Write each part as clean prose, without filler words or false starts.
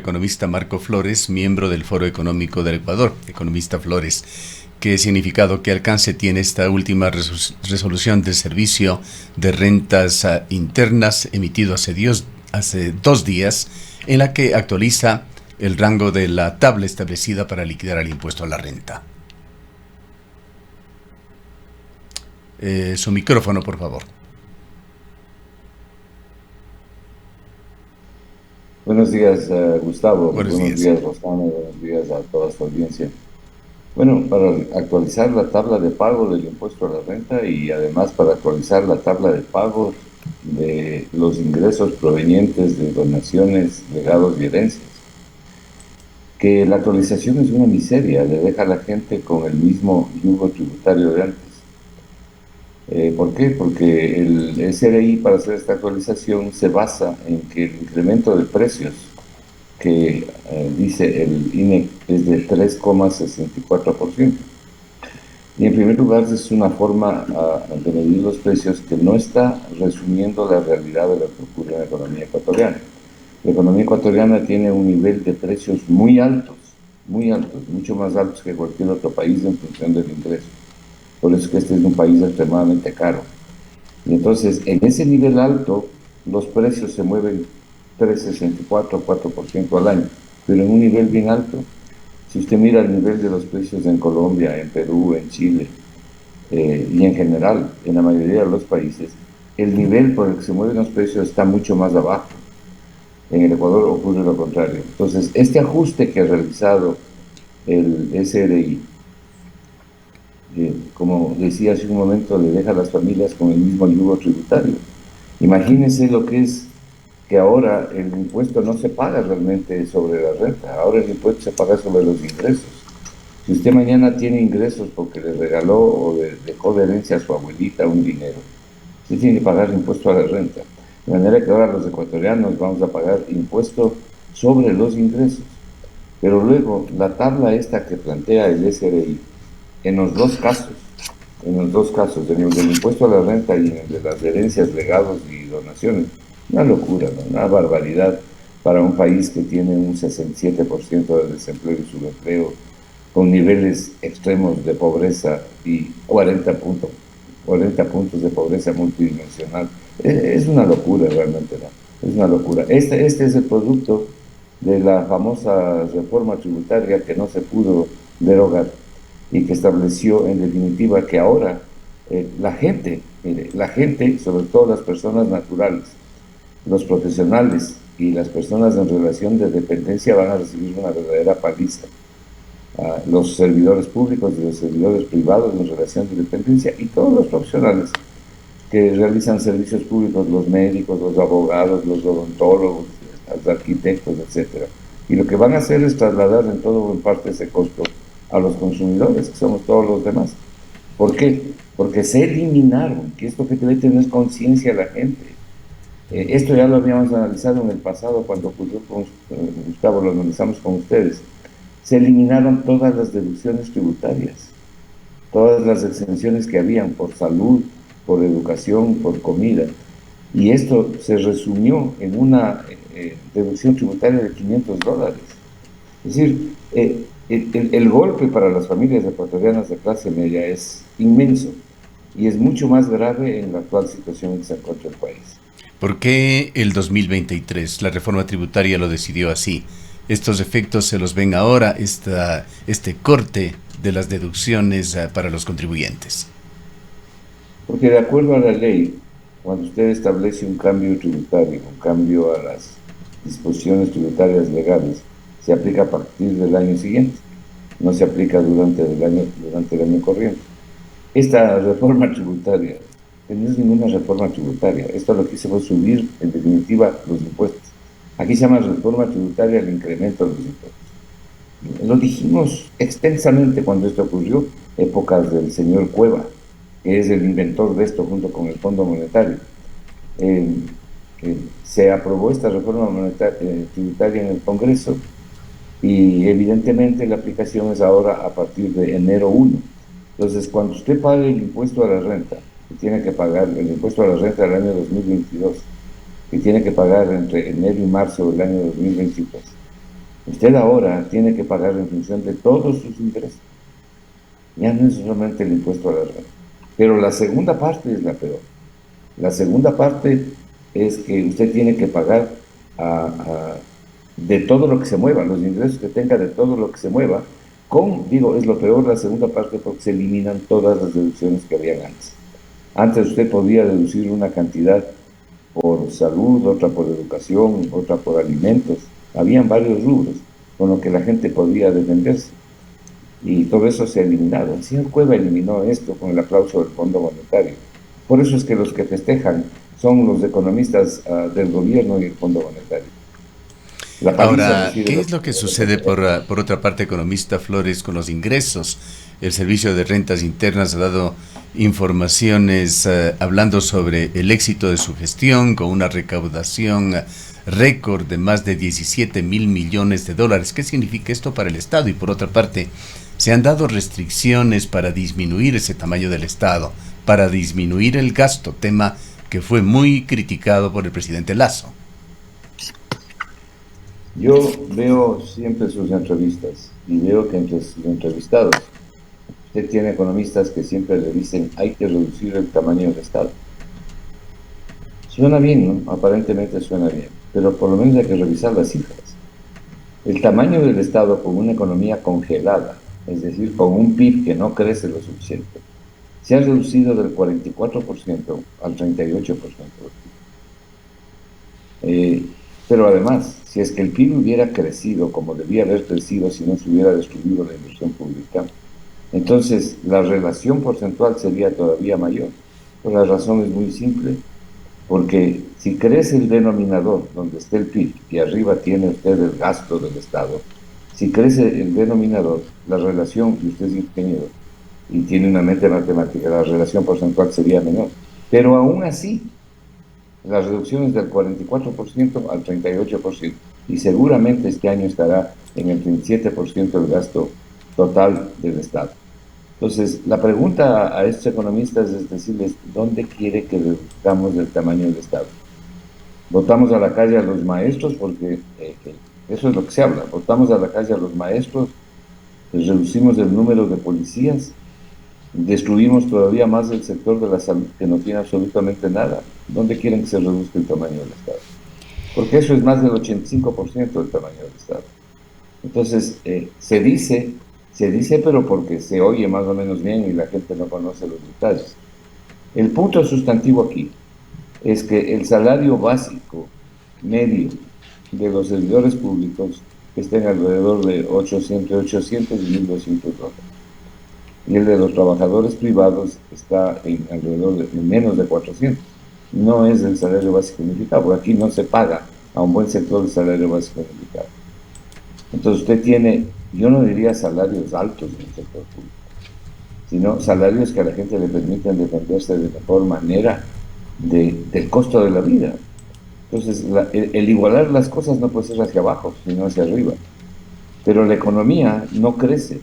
economista Marco Flores, miembro del Foro Económico del Ecuador. Economista Flores, ¿qué significado, qué alcance tiene esta última resolución del Servicio de Rentas Internas emitido hace 2 días, en la que actualiza el rango de la tabla establecida para liquidar el impuesto a la renta? Su micrófono, por favor. Buenos días, Gustavo. Buenos Buenos días. días, Rosana. Buenos días a toda su audiencia. Bueno, para actualizar la tabla de pago del impuesto a la renta y además para actualizar la tabla de pago de los ingresos provenientes de donaciones, legados y herencias, que la actualización es una miseria, le deja a la gente con el mismo yugo tributario de antes. ¿Por qué? Porque el SRI, para hacer esta actualización, se basa en que el incremento de precios que dice el INE es de 3,64%. Y en primer lugar es una forma de medir los precios que no está resumiendo la realidad de lo que ocurre en la economía ecuatoriana. La economía ecuatoriana tiene un nivel de precios muy altos, mucho más altos que cualquier otro país en función del ingreso. Por eso es que este es un país extremadamente caro. Y entonces, en ese nivel alto, los precios se mueven 3,64 o 4% al año, pero en un nivel bien alto. Si usted mira el nivel de los precios en Colombia, en Perú, en Chile, y en general, en la mayoría de los países, el nivel por el que se mueven los precios está mucho más abajo. En el Ecuador ocurre lo contrario. Entonces, este ajuste que ha realizado el SRI, como decía hace un momento, le deja a las familias con el mismo yugo tributario. Imagínense lo que es que ahora el impuesto no se paga realmente sobre la renta, ahora el impuesto se paga sobre los ingresos. Si usted mañana tiene ingresos porque le regaló o le dejó de herencia a su abuelita un dinero, usted tiene que pagar impuesto a la renta. De manera que ahora los ecuatorianos vamos a pagar impuesto sobre los ingresos. Pero luego, la tabla esta que plantea el SRI, en los dos casos, en el del impuesto a la renta y en el de las herencias, legados y donaciones, una locura, ¿no? Una barbaridad para un país que tiene un 67% de desempleo y subempleo, con niveles extremos de pobreza y 40 puntos de pobreza multidimensional. Es una locura realmente, ¿no? Es una locura. Este es el producto de la famosa reforma tributaria que no se pudo derogar y que estableció en definitiva que ahora la gente, sobre todo las personas naturales, los profesionales y las personas en relación de dependencia van a recibir una verdadera paliza. Los servidores públicos y los servidores privados en relación de dependencia y todos los profesionales que realizan servicios públicos, los médicos, los abogados, los odontólogos, los arquitectos, etcétera. Y lo que van a hacer es trasladar en todo o en parte ese costo a los consumidores, que somos todos los demás. ¿Por qué? Porque se eliminaron, que esto que debe tener conciencia la gente. Esto ya lo habíamos analizado en el pasado cuando ocurrió con Gustavo, lo analizamos con ustedes. Se eliminaron todas las deducciones tributarias, todas las exenciones que habían por salud, por educación, por comida. Y esto se resumió en una deducción tributaria de $500. Es decir, el golpe para las familias ecuatorianas de clase media es inmenso y es mucho más grave en la actual situación en que se encuentra el país. ¿Por qué el 2023 la reforma tributaria lo decidió así? ¿Estos efectos se los ven ahora, este corte de las deducciones para los contribuyentes? Porque de acuerdo a la ley, cuando usted establece un cambio tributario, un cambio a las disposiciones tributarias legales, se aplica a partir del año siguiente, no se aplica durante el año corriente. Esta reforma tributaria no es ninguna reforma tributaria, esto lo que hizo fue subir en definitiva los impuestos. Aquí se llama reforma tributaria el incremento de los impuestos. Lo dijimos extensamente cuando esto ocurrió, épocas del señor Cueva, que es el inventor de esto junto con el Fondo Monetario. Se aprobó esta reforma tributaria en el Congreso y evidentemente la aplicación es ahora a partir de enero 1. Entonces, cuando usted pague el impuesto a la renta, que tiene que pagar el impuesto a la renta del año 2022, que tiene que pagar entre enero y marzo del año 2023, Usted ahora tiene que pagar en función de todos sus ingresos. Ya no es solamente el impuesto a la renta. Pero la segunda parte es la peor. La segunda parte es que usted tiene que pagar de todo lo que se mueva, los ingresos que tenga de todo lo que se mueva, digo, es lo peor la segunda parte porque se eliminan todas las deducciones que habían antes. Antes usted podía deducir una cantidad por salud, otra por educación, otra por alimentos. Habían varios rubros con lo que la gente podía defenderse. Y todo eso se ha eliminado. El señor Cueva eliminó esto con el aplauso del Fondo Monetario. Por eso es que los que festejan son los economistas del gobierno y el Fondo Monetario. La paliza Ahora, recibe ¿qué los es lo que sucede por otra parte, economista Flores, con los ingresos? El Servicio de Rentas Internas ha dado informaciones hablando sobre el éxito de su gestión con una recaudación récord de más de 17.000 millones de dólares. ¿Qué significa esto para el Estado? Y por otra parte, se han dado restricciones para disminuir ese tamaño del Estado, para disminuir el gasto, tema que fue muy criticado por el presidente Lasso. Yo veo siempre sus entrevistas y veo que entre sus entrevistados usted tiene economistas que siempre le dicen hay que reducir el tamaño del Estado. Suena bien, ¿no? Aparentemente suena bien, pero por lo menos hay que revisar las cifras. El tamaño del Estado con una economía congelada, es decir, con un PIB que no crece lo suficiente, se ha reducido del 44% al 38%. Pero además, si es que el PIB hubiera crecido como debía haber crecido si no se hubiera destruido la inversión pública, entonces la relación porcentual sería todavía mayor. Pues la razón es muy simple, porque si crece el denominador donde esté el PIB y arriba tiene usted el gasto del Estado, si crece el denominador, la relación, y usted es ingeniero y tiene una mente matemática, la relación porcentual sería menor. Pero aún así, las reducciones del 44% al 38%, y seguramente este año estará en el 37% del gasto total del Estado. Entonces, la pregunta a estos economistas es decirles, ¿dónde quiere que reduzcamos el tamaño del Estado? Votamos a la calle a los maestros porque eso es lo que se habla. Votamos a la calle a los maestros, reducimos el número de policías, destruimos todavía más el sector de la salud que no tiene absolutamente nada. ¿Dónde quieren que se reduzca el tamaño del Estado? Porque eso es más del 85% del tamaño del Estado. Entonces, se dice, pero porque se oye más o menos bien y la gente no conoce los detalles. El punto sustantivo aquí es que el salario básico medio de los servidores públicos está en alrededor de 800 y 1.200 dólares. Y el de los trabajadores privados está en alrededor de menos de 400. No es el salario básico unificado, porque aquí no se paga a un buen sector el salario básico unificado. Entonces usted tiene, yo no diría salarios altos en el sector público, sino salarios que a la gente le permiten defenderse de mejor manera del costo de la vida. Entonces, el igualar las cosas no puede ser hacia abajo, sino hacia arriba. Pero la economía no crece.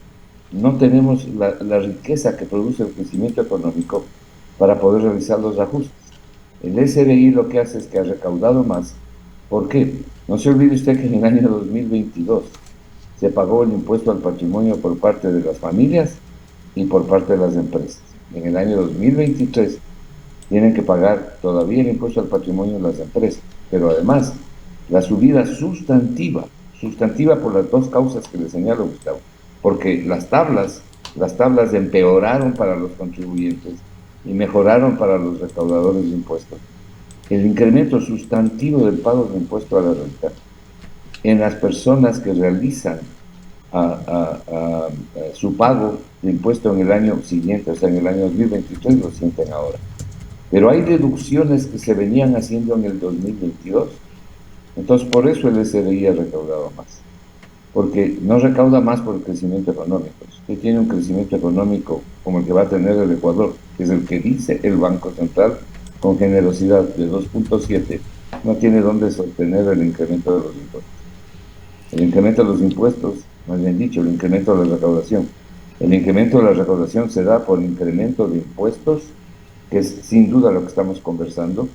No tenemos la riqueza que produce el crecimiento económico para poder realizar los ajustes. El SBI lo que hace es que ha recaudado más. ¿Por qué? No se olvide usted que en el año 2022 se pagó el impuesto al patrimonio por parte de las familias y por parte de las empresas. En el año 2023 tienen que pagar todavía el impuesto al patrimonio de las empresas, pero además la subida sustantiva por las dos causas que le señalo, Gustavo, porque las tablas empeoraron para los contribuyentes y mejoraron para los recaudadores de impuestos. El incremento sustantivo del pago de impuesto a la renta en las personas que realizan su pago de impuesto en el año siguiente, o sea, en el año 2023, lo sienten ahora. Pero hay deducciones que se venían haciendo en el 2022. Entonces, por eso el SBI ha recaudado más. Porque no recauda más por el crecimiento económico. Si usted tiene un crecimiento económico como el que va a tener el Ecuador, que es el que dice el Banco Central, con generosidad de 2.7, no tiene dónde sostener el incremento de los impuestos. El incremento de los impuestos, más bien dicho, el incremento de la recaudación. El incremento de la recaudación se da por incremento de impuestos, que es sin duda lo que estamos conversando,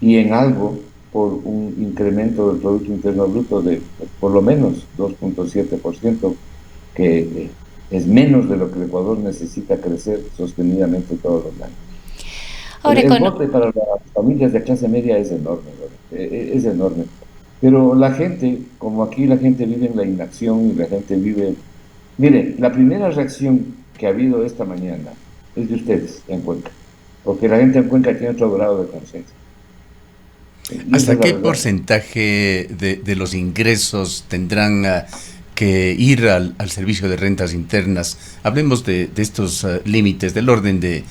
y en algo por un incremento del Producto Interno Bruto de por lo menos 2.7%, que es menos de lo que el Ecuador necesita crecer sostenidamente todos los años. Ahora, El bote para las familias de clase media es enorme, es enorme. Pero la gente, como aquí la gente vive en la inacción y la gente vive... Miren, la primera reacción que ha habido esta mañana es de ustedes en Cuenca, porque la gente en Cuenca tiene otro grado de conciencia. ¿Hasta qué porcentaje de los ingresos tendrán que ir al servicio de rentas internas? Hablemos de estos límites, del orden de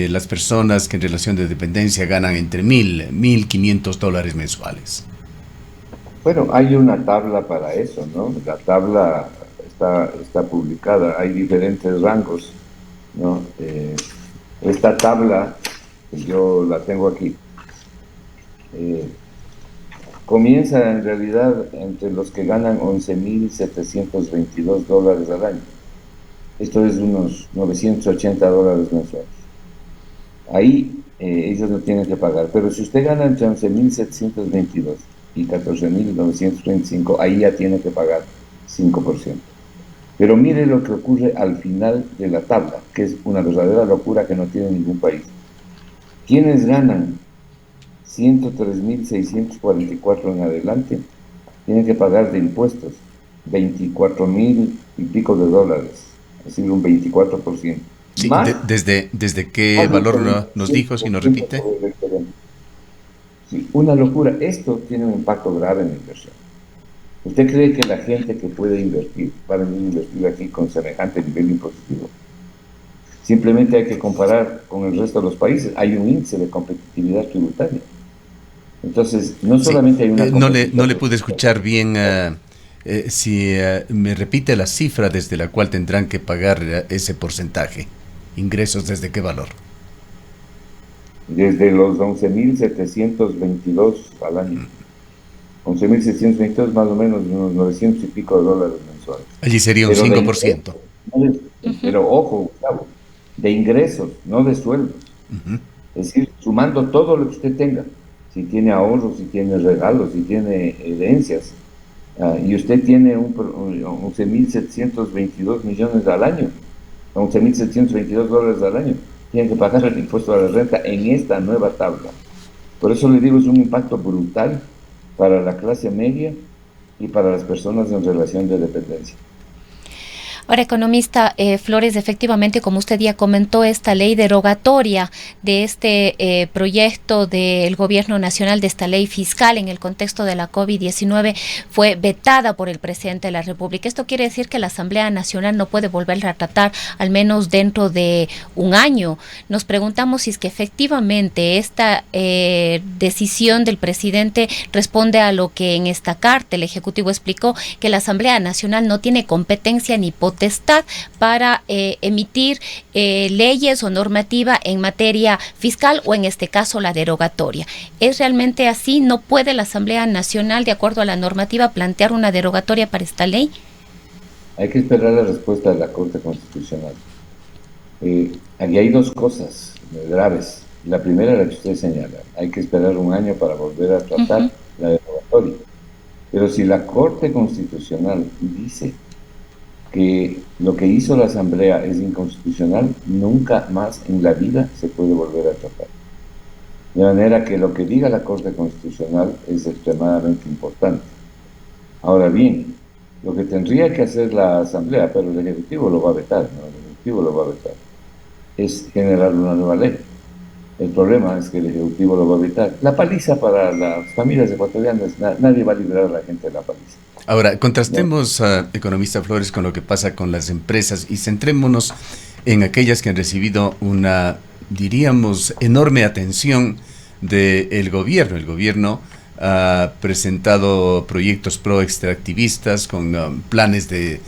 las personas que en relación de dependencia ganan entre $1,500 mensuales. Bueno, hay una tabla para eso, ¿no? La tabla está publicada, hay diferentes rangos, ¿no? Esta tabla, yo la tengo aquí, comienza en realidad entre los que ganan $11,722 al año. Esto es unos $980 mensuales. Ahí ellos no tienen que pagar, pero si usted gana entre 11.722 y 14.935, ahí ya tiene que pagar 5%. Pero mire lo que ocurre al final de la tabla, que es una verdadera locura que no tiene ningún país. Quienes ganan 103.644 en adelante tienen que pagar de impuestos 24.000 y pico de dólares, es decir, un 24%. Sí, ¿desde qué valor nos dijo, si nos repite? Sí, una locura. Esto tiene un impacto grave en la inversión. ¿Usted cree que la gente que puede invertir va a venir a invertir aquí con semejante nivel impositivo? Simplemente hay que comparar con el resto de los países. Hay un índice de competitividad tributaria. Entonces, no solamente hay una... No le pude escuchar bien. Si me repite la cifra desde la cual tendrán que pagar ese porcentaje. ¿Ingresos desde qué valor? Desde los 11.722 al año. 11.722 más o menos, unos 900 y pico de dólares mensuales. Allí sería un 5%. Pero ojo, Gustavo, de ingresos, no de sueldos. Es decir, sumando todo lo que usted tenga. Si tiene ahorros, si tiene regalos, si tiene herencias, y usted tiene 11.722 millones al año, $11.722 al año, tiene que pagar el impuesto a la renta en esta nueva tabla. Por eso le digo, es un impacto brutal para la clase media y para las personas en relación de dependencia. Ahora, economista Flores, efectivamente, como usted ya comentó, esta ley derogatoria de este proyecto del Gobierno Nacional, de esta ley fiscal en el contexto de la COVID-19, fue vetada por el presidente de la República. Esto quiere decir que la Asamblea Nacional no puede volverla a tratar al menos dentro de un año. Nos preguntamos si es que efectivamente esta decisión del presidente responde a lo que en esta carta el Ejecutivo explicó, que la Asamblea Nacional no tiene competencia ni potestad para emitir leyes o normativa en materia fiscal, o en este caso la derogatoria. ¿Es realmente así? ¿No puede la Asamblea Nacional, de acuerdo a la normativa, plantear una derogatoria para esta ley? Hay que esperar la respuesta de la Corte Constitucional. Aquí hay dos cosas graves. La primera, la que usted señala, hay que esperar un año para volver a tratar la derogatoria. Pero si la Corte Constitucional dice que lo que hizo la Asamblea es inconstitucional, nunca más en la vida se puede volver a tratar. De manera que lo que diga la Corte Constitucional es extremadamente importante. Ahora bien, lo que tendría que hacer la Asamblea, pero el Ejecutivo lo va a vetar, ¿no? El Ejecutivo lo va a vetar, es generar una nueva ley. El problema es que el Ejecutivo lo va a vetar. La paliza para las familias ecuatorianas, nadie va a librar a la gente de la paliza. Ahora, contrastemos, economista Flores, con lo que pasa con las empresas y centrémonos en aquellas que han recibido una, diríamos, enorme atención del gobierno. El gobierno ha presentado proyectos pro-extractivistas con planes de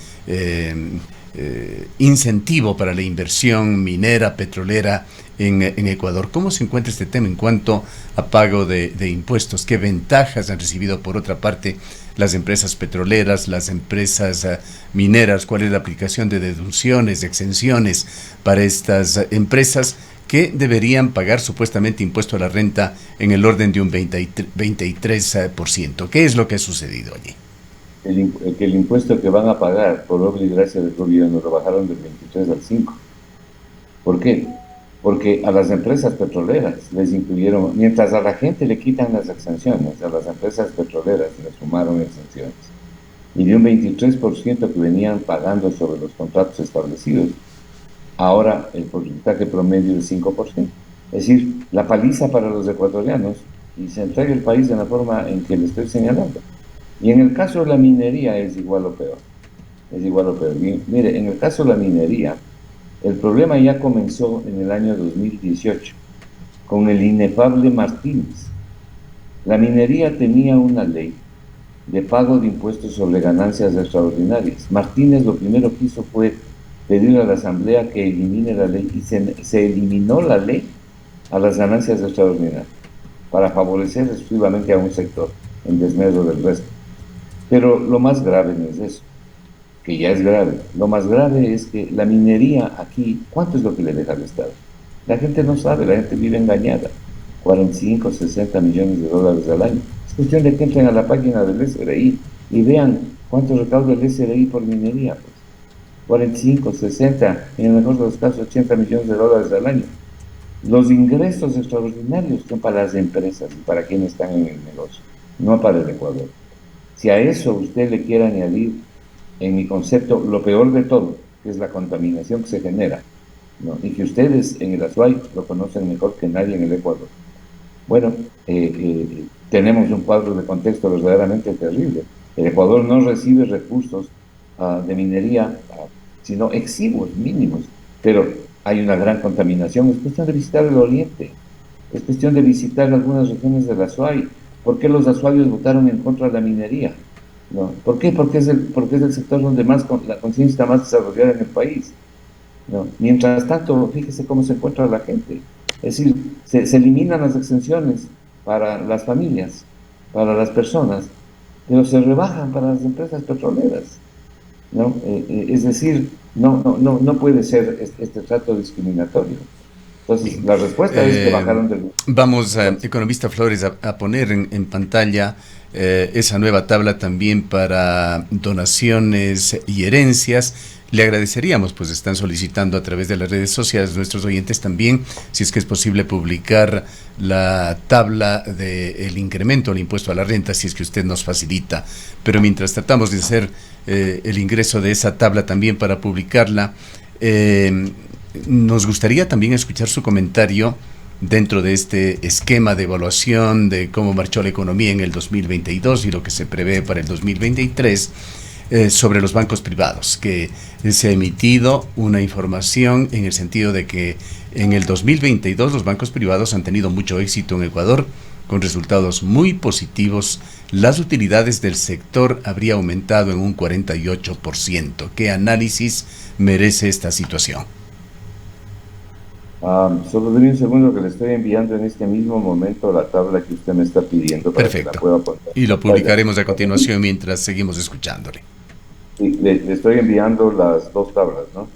incentivo para la inversión minera, petrolera en Ecuador. ¿Cómo se encuentra este tema en cuanto a pago de impuestos? ¿Qué ventajas han recibido, por otra parte, las empresas petroleras, las empresas mineras? ¿Cuál es la aplicación de deducciones, de exenciones para estas empresas que deberían pagar supuestamente impuesto a la renta en el orden de un 23%. ¿Qué es lo que ha sucedido allí? Que el impuesto que van a pagar por obra y gracia del gobierno lo bajaron del 23 al 5. ¿Por qué? Porque a las empresas petroleras les incluyeron, mientras a la gente le quitan las exenciones, a las empresas petroleras les sumaron exenciones. Y de un 23% que venían pagando sobre los contratos establecidos, ahora el porcentaje promedio es 5%. Es decir, la paliza para los ecuatorianos, y se entrega el país de la forma en que le estoy señalando. Y en el caso de la minería es igual o peor. Es igual o peor. Mire, en el caso de la minería, el problema ya comenzó en el año 2018, con el inefable Martínez. La minería tenía una ley de pago de impuestos sobre ganancias extraordinarias. Martínez lo primero que hizo fue pedir a la Asamblea que elimine la ley, y se eliminó la ley a las ganancias extraordinarias para favorecer exclusivamente a un sector en desmedro del resto. Pero lo más grave no es eso, que ya es grave. Lo más grave es que la minería aquí, ¿cuánto es lo que le deja al Estado? La gente no sabe, la gente vive engañada. 45, 60 millones de dólares al año. Es cuestión de que entren a la página del SRI y vean cuánto recauda el SRI por minería. Pues. 45, 60, en el mejor de los casos 80 millones de dólares al año. Los ingresos extraordinarios son para las empresas y para quienes están en el negocio, no para el Ecuador. Si a eso usted le quiere añadir, en mi concepto, lo peor de todo, que es la contaminación que se genera, ¿no? Y que ustedes en el Azuay lo conocen mejor que nadie en el Ecuador. Bueno, tenemos un cuadro de contexto verdaderamente terrible. El Ecuador no recibe recursos de minería, sino exiguos, mínimos, pero hay una gran contaminación. Es cuestión de visitar el oriente, es cuestión de visitar algunas regiones del Azuay. ¿Por qué los azuayos votaron en contra de la minería? ¿No? ¿Por qué? Porque es el sector donde más la conciencia está más desarrollada en el país. ¿No? Mientras tanto, fíjese cómo se encuentra la gente. Es decir, se eliminan las exenciones para las familias, para las personas, pero se rebajan para las empresas petroleras. ¿No? Es decir, no puede ser este trato discriminatorio. Entonces, la respuesta es que bajaron del... Vamos, economista Flores, a poner en pantalla esa nueva tabla también para donaciones y herencias. Le agradeceríamos, pues están solicitando a través de las redes sociales nuestros oyentes también, si es que es posible publicar la tabla del incremento al impuesto a la renta, si es que usted nos facilita. Pero mientras tratamos de hacer el ingreso de esa tabla también para publicarla, nos gustaría también escuchar su comentario dentro de este esquema de evaluación de cómo marchó la economía en el 2022 y lo que se prevé para el 2023 sobre los bancos privados, que se ha emitido una información en el sentido de que en el 2022 los bancos privados han tenido mucho éxito en Ecuador, con resultados muy positivos. Las utilidades del sector habría aumentado en un 48%. ¿Qué análisis merece esta situación? Solo denme un segundo que le estoy enviando en este mismo momento la tabla que usted me está pidiendo para Perfecto. que la pueda poner. Y lo publicaremos a continuación mientras seguimos escuchándole. Sí, le estoy enviando las dos tablas, ¿no?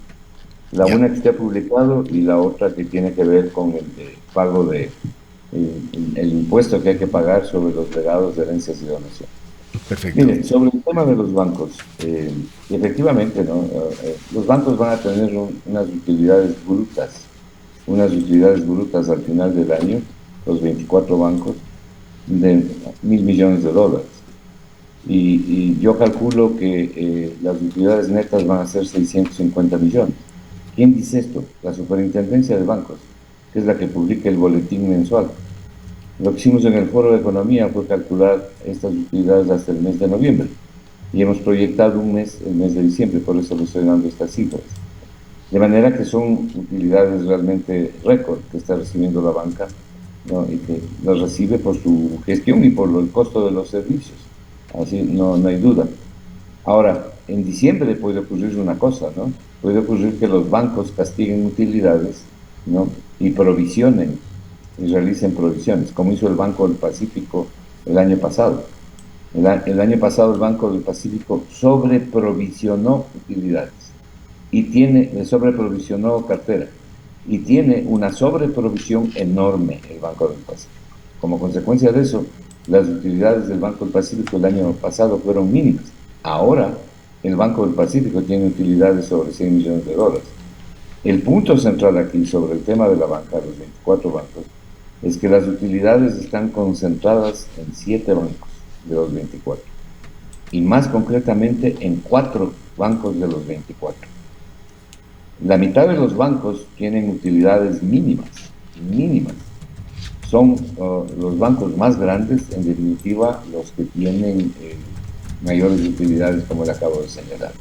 La una que usted ha publicado y la otra que tiene que ver con el pago de el impuesto que hay que pagar sobre los legados de herencias y donaciones. Perfecto. Mire, sobre el tema de los bancos, efectivamente, ¿no? Los bancos van a tener unas utilidades brutas al final del año, los 24 bancos, de $1.000 millones. Y yo calculo que las utilidades netas van a ser 650 millones. ¿Quién dice esto? La Superintendencia de Bancos, que es la que publica el boletín mensual. Lo que hicimos en el Foro de Economía fue calcular estas utilidades hasta el mes de noviembre. Y hemos proyectado el mes de diciembre, por eso le estoy dando estas cifras. De manera que son utilidades realmente récord que está recibiendo la banca, ¿no? Y que las recibe por su gestión y por el costo de los servicios. Así no hay duda. Ahora, en diciembre puede ocurrir una cosa, ¿no? Puede ocurrir que los bancos castiguen utilidades, ¿no? Y provisionen, y realicen provisiones, como hizo el Banco del Pacífico el año pasado. El año pasado el Banco del Pacífico sobreprovisionó utilidades y sobreprovisionó cartera y tiene una sobreprovisión enorme el Banco del Pacífico. Como consecuencia de eso, las utilidades del Banco del Pacífico el año pasado fueron mínimas. Ahora, el Banco del Pacífico tiene utilidades sobre $100 millones. El punto central aquí sobre el tema de la banca, los 24 bancos, es que las utilidades están concentradas en 7 bancos de los 24, y más concretamente en 4 bancos de los 24. La mitad de los bancos tienen utilidades mínimas, mínimas. Son los bancos más grandes, en definitiva, los que tienen mayores utilidades, como le acabo de señalar.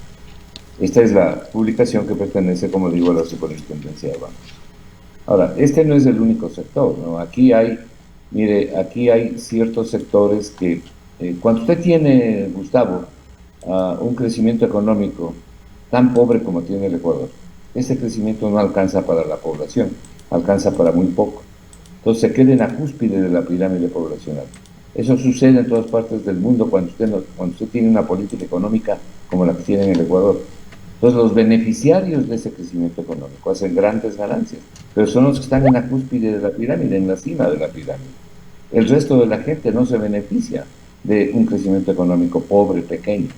Esta es la publicación que pertenece, como digo, a la Superintendencia de Bancos. Ahora, este no es el único sector, ¿no? Aquí hay ciertos sectores que, cuando usted tiene, Gustavo, un crecimiento económico tan pobre como tiene el Ecuador, ese crecimiento no alcanza para la población, alcanza para muy poco. Entonces se queda en la cúspide de la pirámide poblacional. Eso sucede en todas partes del mundo cuando usted tiene una política económica como la que tiene en el Ecuador. Entonces los beneficiarios de ese crecimiento económico hacen grandes ganancias, pero son los que están en la cúspide de la pirámide, en la cima de la pirámide. El resto de la gente no se beneficia de un crecimiento económico pobre, pequeño,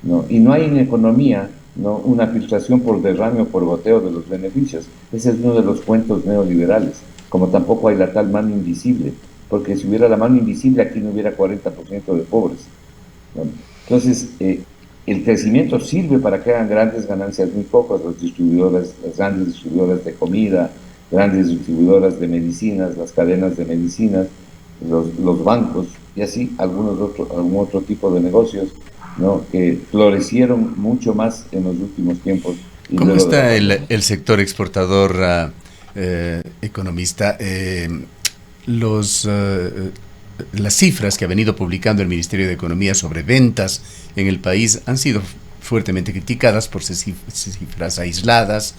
¿no? Y no hay en economía, ¿no?, una filtración por derrame o por goteo de los beneficios. Ese es uno de los cuentos neoliberales, como tampoco hay la tal mano invisible, porque si hubiera la mano invisible aquí no hubiera 40% de pobres, ¿no? Entonces, el crecimiento sirve para que hagan grandes ganancias muy pocas las grandes distribuidoras de comida, grandes distribuidoras de medicinas, las cadenas de medicinas, los bancos y así algún otro tipo de negocios, ¿no?, que florecieron mucho más en los últimos tiempos. ¿Cómo está el sector exportador, economista? Las cifras que ha venido publicando el Ministerio de Economía sobre ventas en el país han sido fuertemente criticadas por cifras aisladas,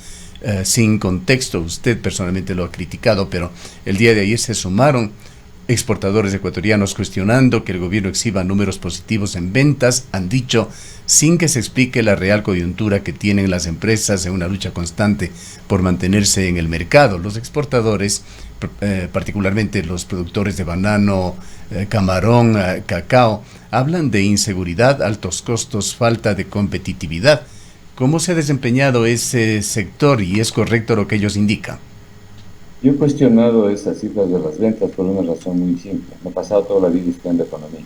sin contexto. Usted personalmente lo ha criticado, pero el día de ayer se sumaron exportadores ecuatorianos cuestionando que el gobierno exhiba números positivos en ventas, han dicho, sin que se explique la real coyuntura que tienen las empresas en una lucha constante por mantenerse en el mercado. Los exportadores, particularmente los productores de banano, camarón, cacao, hablan de inseguridad, altos costos, falta de competitividad. ¿Cómo se ha desempeñado ese sector y es correcto lo que ellos indican? Yo he cuestionado esas cifras de las ventas por una razón muy simple. Me he pasado toda la vida estudiando economía.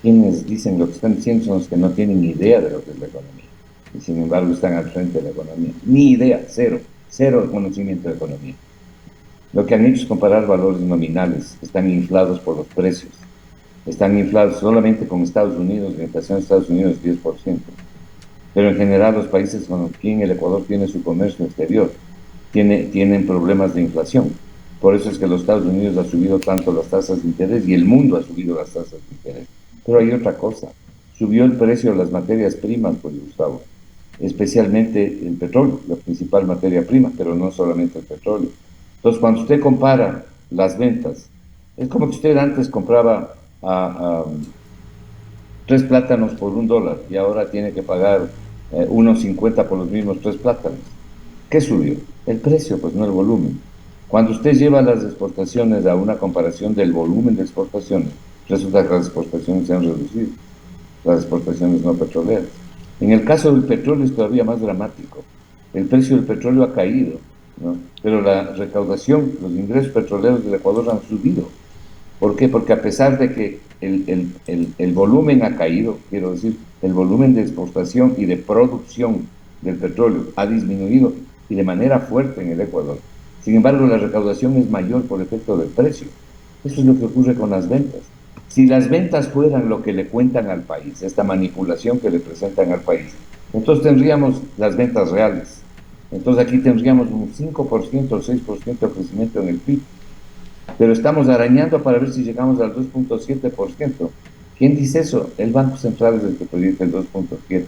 Quienes dicen lo que están diciendo son los que no tienen ni idea de lo que es la economía. Y sin embargo están al frente de la economía. Ni idea, cero conocimiento de economía. Lo que han hecho es comparar valores nominales. Están inflados por los precios. Están inflados solamente con Estados Unidos, la inflación de Estados Unidos es 10%. Pero en general los países con los que el Ecuador tiene su comercio exterior tienen problemas de inflación. Por eso es que los Estados Unidos ha subido tanto las tasas de interés y el mundo ha subido las tasas de interés. Pero hay otra cosa. Subió el precio de las materias primas, pues, Gustavo. Especialmente el petróleo, la principal materia prima, pero no solamente el petróleo. Entonces, cuando usted compara las ventas, es como que usted antes compraba 3 plátanos por $1 y ahora tiene que pagar 1.50 por los mismos 3 plátanos. ¿Qué subió? El precio, pues no el volumen. Cuando usted lleva las exportaciones a una comparación del volumen de exportaciones, resulta que las exportaciones se han reducido, las exportaciones no petroleras. En el caso del petróleo es todavía más dramático. El precio del petróleo ha caído, ¿no?, pero la recaudación, los ingresos petroleros del Ecuador han subido. ¿Por qué? Porque a pesar de que el volumen ha caído, quiero decir, el volumen de exportación y de producción del petróleo ha disminuido y de manera fuerte en el Ecuador. Sin embargo, la recaudación es mayor por efecto del precio. Eso es lo que ocurre con las ventas. Si las ventas fueran lo que le cuentan al país, esta manipulación que le presentan al país, entonces tendríamos las ventas reales. Entonces aquí tendríamos un 5% o 6% de crecimiento en el PIB. Pero estamos arañando para ver si llegamos al 2.7%. ¿Quién dice eso? El Banco Central es el que proyecta el 2.7%.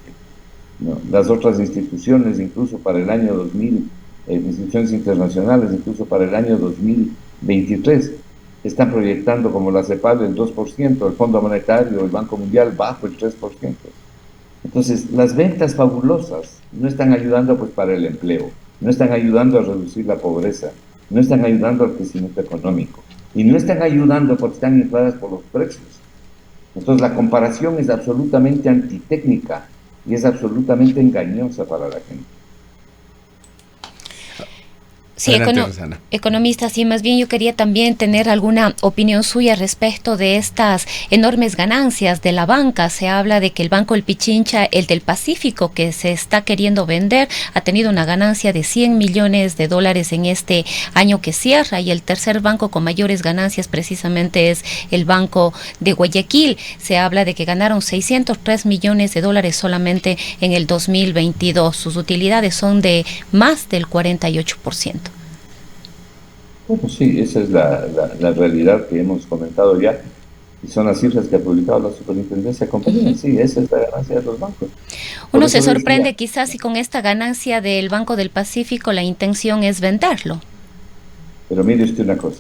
¿No? Las otras instituciones, incluso para el año 2000, instituciones internacionales, incluso para el año 2023, están proyectando como la CEPAL el 2%, el Fondo Monetario, el Banco Mundial bajo el 3%. Entonces, las ventas fabulosas no están ayudando pues para el empleo, no están ayudando a reducir la pobreza, no están ayudando al crecimiento económico y no están ayudando porque están infladas por los precios. Entonces la comparación es absolutamente antitécnica y es absolutamente engañosa para la gente. Sí, economista, sí, más bien yo quería también tener alguna opinión suya respecto de estas enormes ganancias de la banca. Se habla de que el Banco del Pichincha, el del Pacífico, que se está queriendo vender, ha tenido una ganancia de $100 millones en este año que cierra, y el tercer banco con mayores ganancias precisamente es el Banco de Guayaquil. Se habla de que ganaron $603 millones solamente en el 2022. Sus utilidades son de más del 48%. Bueno, sí, esa es la realidad que hemos comentado ya, y son las cifras que ha publicado la Superintendencia de Compañía. Sí, esa es la ganancia de los bancos. Uno se sorprende quizás si con esta ganancia del Banco del Pacífico la intención es venderlo. Pero mire usted una cosa,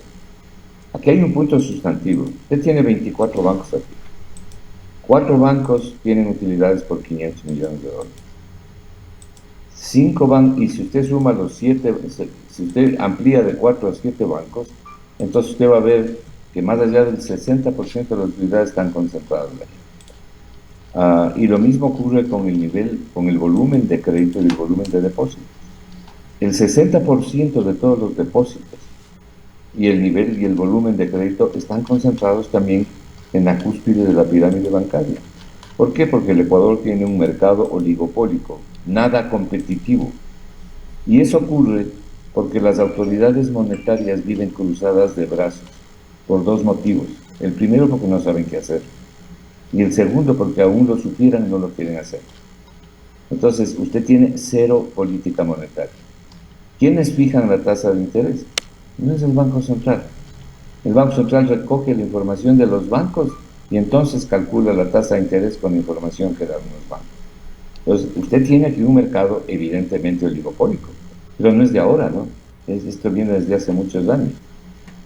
aquí hay un punto sustantivo. Usted tiene 24 bancos aquí. 4 bancos tienen utilidades por $500 millones. 5 bancos, y si usted suma los 7, si usted amplía de 4 a 7 bancos, entonces usted va a ver que más allá del 60% de las utilidades están concentradas ahí. Y lo mismo ocurre con el volumen de crédito y el volumen de depósitos. El 60% de todos los depósitos y el nivel y el volumen de crédito están concentrados también en la cúspide de la pirámide bancaria. ¿Por qué? Porque el Ecuador tiene un mercado oligopólico, nada competitivo. Y eso ocurre porque las autoridades monetarias viven cruzadas de brazos por 2 motivos. El primero, porque no saben qué hacer. Y el segundo, porque aún lo supieran, no lo quieren hacer. Entonces, usted tiene 0 política monetaria. ¿Quiénes fijan la tasa de interés? No es el Banco Central. El Banco Central recoge la información de los bancos y entonces calcula la tasa de interés con la información que dan los bancos. Entonces, usted tiene aquí un mercado evidentemente oligopólico, pero no es de ahora, ¿no? Esto viene desde hace muchos años.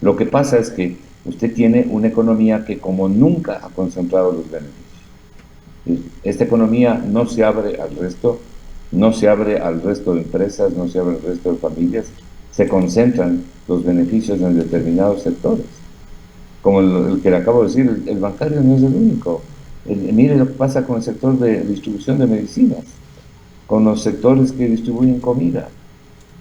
Lo que pasa es que usted tiene una economía que como nunca ha concentrado los beneficios. Esta economía no se abre al resto, no se abre al resto de empresas, no se abre al resto de familias, se concentran los beneficios en determinados sectores. Como el que le acabo de decir, el bancario no es el único. Mire lo que pasa con el sector de distribución de medicinas, con los sectores que distribuyen comida,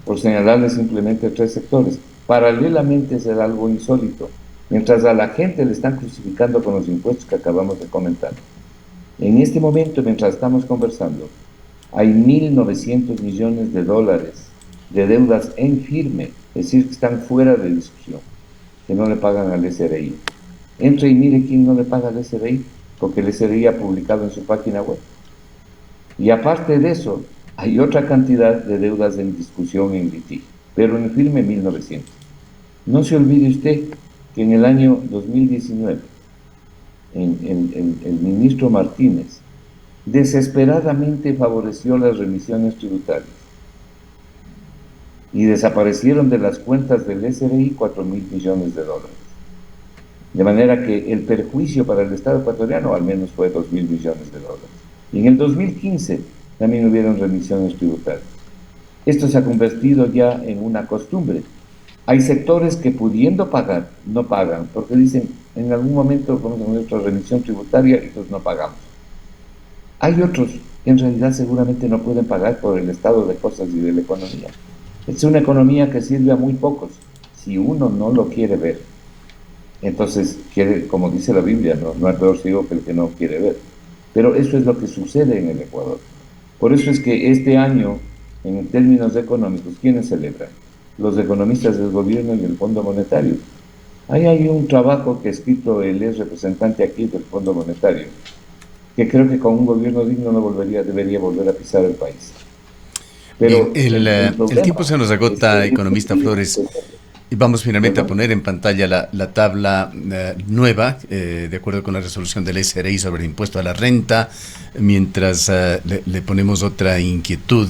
por señalarles simplemente 3 sectores. Paralelamente se da algo insólito. Mientras a la gente le están crucificando con los impuestos que acabamos de comentar, en este momento, mientras estamos conversando, hay $1.900 millones de deudas en firme, es decir, que están fuera de discusión, que no le pagan al SRI. Entre y mire quién no le paga al SRI, porque el SRI ha publicado en su página web. Y aparte de eso, hay otra cantidad de deudas en discusión en litigio, pero en firme 1.900. No se olvide usted que en el año 2019, el ministro Martínez desesperadamente favoreció las remisiones tributarias y desaparecieron de las cuentas del SRI $4.000 millones. De manera que el perjuicio para el Estado ecuatoriano al menos fue $2.000 millones. Y en el 2015 también hubieron remisiones tributarias. Esto se ha convertido ya en una costumbre. Hay sectores que pudiendo pagar, no pagan, porque dicen, en algún momento vamos a tener otra remisión tributaria y entonces no pagamos. Hay otros que en realidad seguramente no pueden pagar por el estado de cosas y de la economía. Es una economía que sirve a muy pocos. Si uno no lo quiere ver, entonces quiere, como dice la Biblia, no hay peor ciego que el que no quiere ver. Pero eso es lo que sucede en el Ecuador. Por eso es que este año, en términos económicos, ¿quiénes celebran? Los economistas del gobierno y el Fondo Monetario. Ahí hay un trabajo que ha escrito el ex representante aquí del Fondo Monetario, que creo que con un gobierno digno debería volver a pisar el país. Pero el tiempo se nos agota, economista Flores. Y vamos finalmente a poner en pantalla la tabla nueva, de acuerdo con la resolución del SRI sobre el impuesto a la renta. Mientras le ponemos otra inquietud,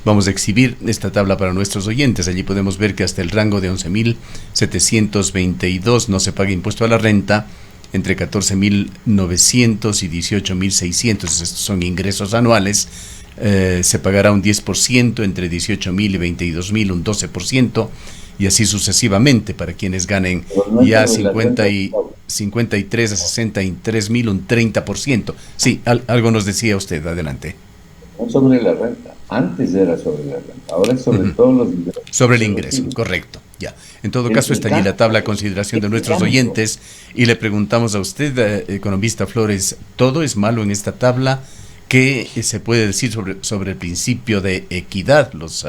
vamos a exhibir esta tabla para nuestros oyentes. Allí podemos ver que hasta el rango de 11.722 no se paga impuesto a la renta, entre 14.900 y 18.600, estos son ingresos anuales. se pagará un 10%, entre 18.000 y 22.000 un 12%, y así sucesivamente para quienes ganen no ya sobre la renta, 53 a 63.000 un 30%. Sí, algo nos decía usted, adelante. no sobre la renta. Antes era sobre la renta, ahora es sobre todos los ingresos Sobre que el se ingreso, reciben. correcto. Ya. En todo caso, está allí la tabla a consideración de El nuestros cambio, oyentes y le preguntamos a usted, economista Flores, ¿todo es malo en esta tabla? ¿Qué se puede decir sobre el principio de equidad? Los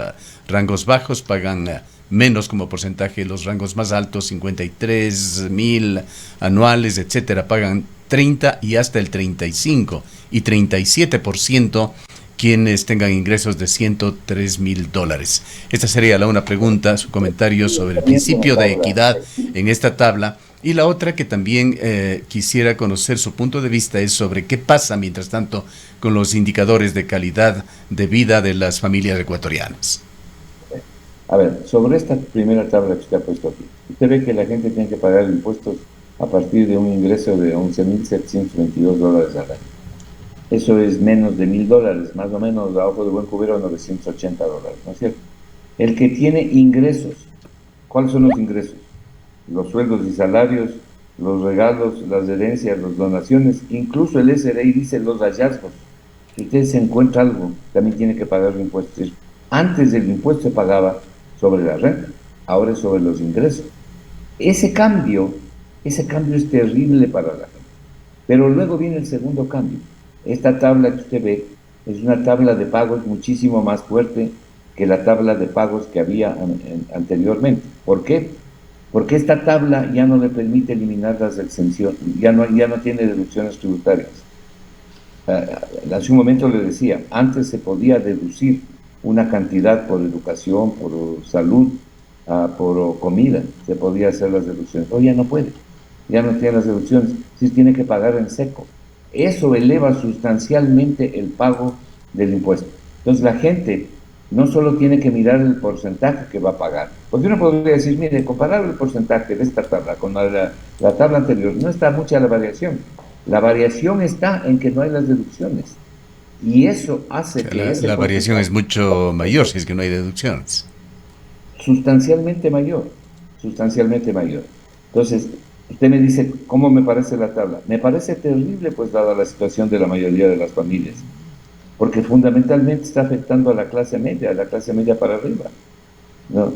rangos bajos pagan menos como porcentaje, los rangos más altos, 53.000 anuales, etcétera, pagan 30 y hasta el 35 y 37% quienes tengan ingresos de $103.000. Esta sería una pregunta, su comentario sobre el también es una principio de tabla. equidad en esta tabla. Y la otra que también quisiera conocer su punto de vista es sobre qué pasa, mientras tanto, con los indicadores de calidad de vida de las familias ecuatorianas. A ver, sobre esta primera tabla que usted ha puesto aquí, usted ve que la gente tiene que pagar impuestos a partir de un ingreso de $11.722 al año. Eso es menos de $1.000, más o menos, a ojo de buen cubero, $980, ¿no es cierto? El que tiene ingresos, ¿cuáles son los ingresos? Los sueldos y salarios, los regalos, las herencias, las donaciones, incluso el SRI dice los hallazgos. Si usted se encuentra algo, también tiene que pagar impuestos. Antes del impuesto se pagaba sobre la renta, ahora es sobre los ingresos. Ese cambio es terrible para la gente. Pero luego viene el segundo cambio. Esta tabla que usted ve es una tabla de pagos muchísimo más fuerte que la tabla de pagos que había anteriormente. ¿Por qué? Porque esta tabla ya no le permite eliminar las exenciones, ya no tiene deducciones tributarias. Hace un momento le decía, antes se podía deducir una cantidad por educación, por salud, por comida, se podía hacer las deducciones. Hoy ya no puede, ya no tiene las deducciones, sí tiene que pagar en seco. Eso eleva sustancialmente el pago del impuesto. Entonces la gente no solo tiene que mirar el porcentaje que va a pagar, porque uno podría decir, mire, comparar el porcentaje de esta tabla con la tabla anterior, no está mucha la variación. La variación está en que no hay las deducciones. Y eso hace que la variación es mucho mayor si es que no hay deducciones. Sustancialmente mayor, sustancialmente mayor. Entonces, usted me dice, ¿cómo me parece la tabla? Me parece terrible, pues, dada la situación de la mayoría de las familias, porque fundamentalmente está afectando a la clase media para arriba. ¿No?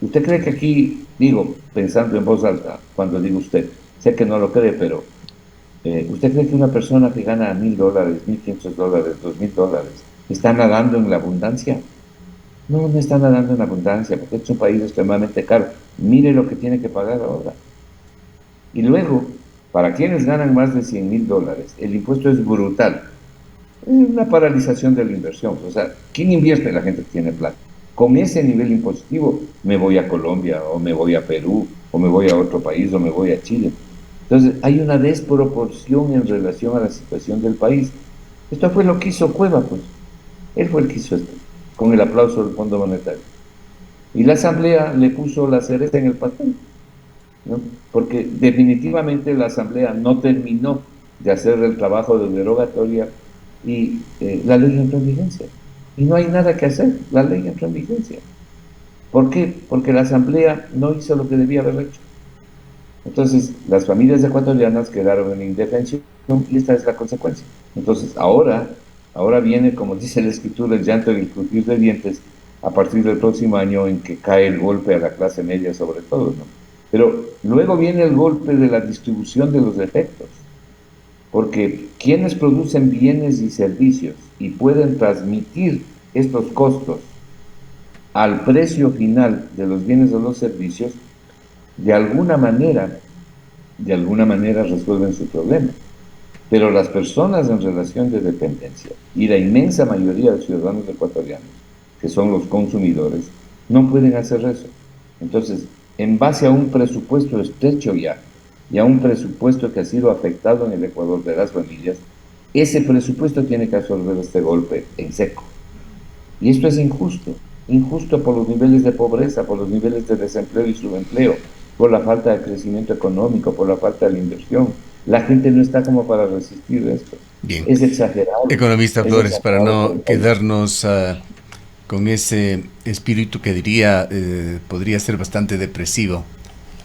¿Usted cree que aquí, digo, pensando en voz alta, cuando digo usted, sé que no lo cree, pero ¿usted cree que una persona que gana $1.000, $1.500, $2.000, está nadando en la abundancia? No, no está nadando en abundancia, porque es un país extremadamente caro. Mire lo que tiene que pagar ahora. Y luego, para quienes ganan más de $100.000, el impuesto es brutal. Es una paralización de la inversión. O sea, ¿quién invierte? La gente que tiene plata. Con ese nivel impositivo me voy a Colombia, o me voy a Perú, o me voy a otro país, o me voy a Chile. Entonces, hay una desproporción en relación a la situación del país. Esto fue lo que hizo Cueva, pues. Él fue el que hizo esto, con el aplauso del Fondo Monetario. Y la Asamblea le puso la cereza en el pastel, ¿no? Porque definitivamente la Asamblea no terminó de hacer el trabajo de derogatoria y la ley entró en vigencia. Y no hay nada que hacer, la ley entró en vigencia. ¿Por qué? Porque la Asamblea no hizo lo que debía haber hecho. Entonces, las familias ecuatorianas quedaron en indefensión y esta es la consecuencia. Entonces, ahora viene, como dice la escritura, el llanto y el crujir de dientes a partir del próximo año en que cae el golpe a la clase media sobre todo, ¿no? Pero luego viene el golpe de la distribución de los efectos, porque quienes producen bienes y servicios y pueden transmitir estos costos al precio final de los bienes o los servicios, de alguna manera resuelven su problema. Pero las personas en relación de dependencia y la inmensa mayoría de ciudadanos ecuatorianos, que son los consumidores, no pueden hacer eso. Entonces, en base a un presupuesto estrecho ya, y a un presupuesto que ha sido afectado en el Ecuador de las familias, ese presupuesto tiene que absorber este golpe en seco. Y esto es injusto por los niveles de pobreza, por los niveles de desempleo y subempleo, por la falta de crecimiento económico, por la falta de la inversión. La gente no está como para resistir esto. Bien. Es exagerado. Economista Flores, para no Exagerado. quedarnos con ese espíritu que diría podría ser bastante depresivo,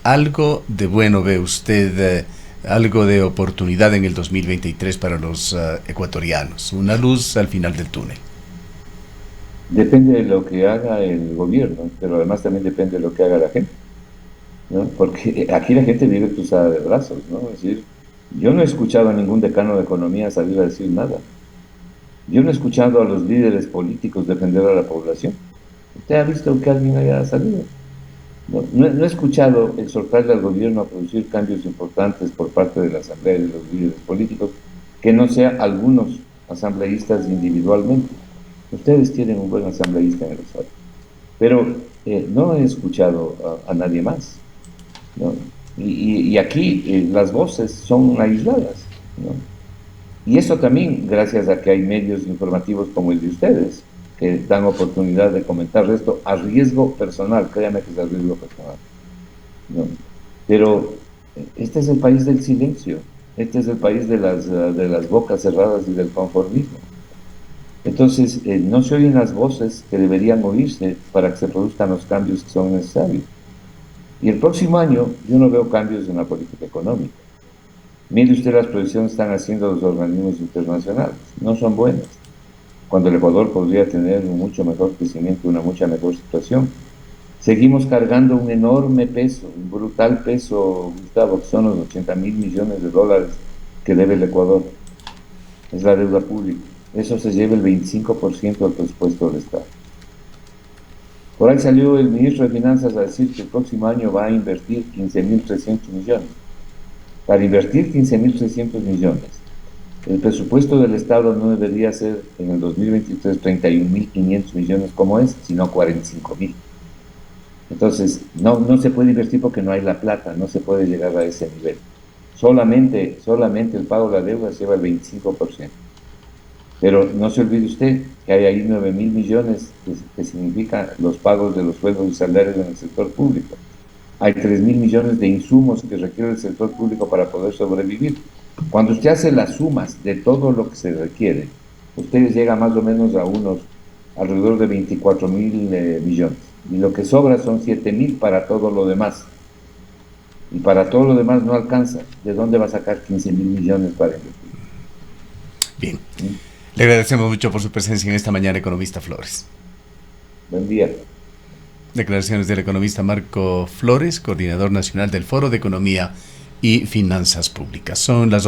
¿algo de bueno ve usted, algo de oportunidad en el 2023 para los ecuatorianos? Una luz al final del túnel. Depende de lo que haga el gobierno, pero además también depende de lo que haga la gente, ¿no? Porque aquí la gente vive cruzada de brazos, ¿no? Es decir, yo no he escuchado a ningún decano de economía salir a decir nada. Yo no he escuchado a los líderes políticos defender a la población. ¿Usted ha visto que alguien haya salido? No he escuchado exhortarle al gobierno a producir cambios importantes por parte de la Asamblea y de los líderes políticos, que no sea algunos asambleístas individualmente. Ustedes tienen un buen asambleísta en el Estado, pero no he escuchado a nadie más, ¿no? Y aquí las voces son aisladas, ¿no? Y eso también gracias a que hay medios informativos como el de ustedes, que dan oportunidad de comentar esto a riesgo personal, créame que es a riesgo personal, ¿no? Pero este es el país del silencio, este es el país de las bocas cerradas y del conformismo. Entonces, no se oyen las voces que deberían oírse para que se produzcan los cambios que son necesarios. Y el próximo año yo no veo cambios en la política económica. Mire usted las proyecciones que están haciendo los organismos internacionales, no son buenas. Cuando el Ecuador podría tener un mucho mejor crecimiento, una mucha mejor situación. Seguimos cargando un enorme peso, un brutal peso, Gustavo, que son los 80.000 millones de dólares que debe el Ecuador. Es la deuda pública. Eso se lleva el 25% del presupuesto del Estado. Por ahí salió el ministro de Finanzas a decir que el próximo año va a invertir 15.300 millones. Para invertir 15.300 millones, el presupuesto del Estado no debería ser en el 2023 31.500 millones como es, sino 45.000. Entonces, no se puede invertir porque no hay la plata, no se puede llegar a ese nivel. Solamente el pago de la deuda lleva el 25%. Pero no se olvide usted que hay ahí 9.000 millones que significa los pagos de los sueldos y salarios en el sector público. Hay 3.000 millones de insumos que requiere el sector público para poder sobrevivir. Cuando usted hace las sumas de todo lo que se requiere, usted llega más o menos a alrededor de 24.000 millones. Y lo que sobra son 7.000 para todo lo demás. Y para todo lo demás no alcanza. ¿De dónde va a sacar 15.000 millones para invertir? Bien. Le agradecemos mucho por su presencia en esta mañana, economista Flores. Buen día. Declaraciones del economista Marco Flores, coordinador nacional del Foro de Economía y Finanzas Públicas. Son las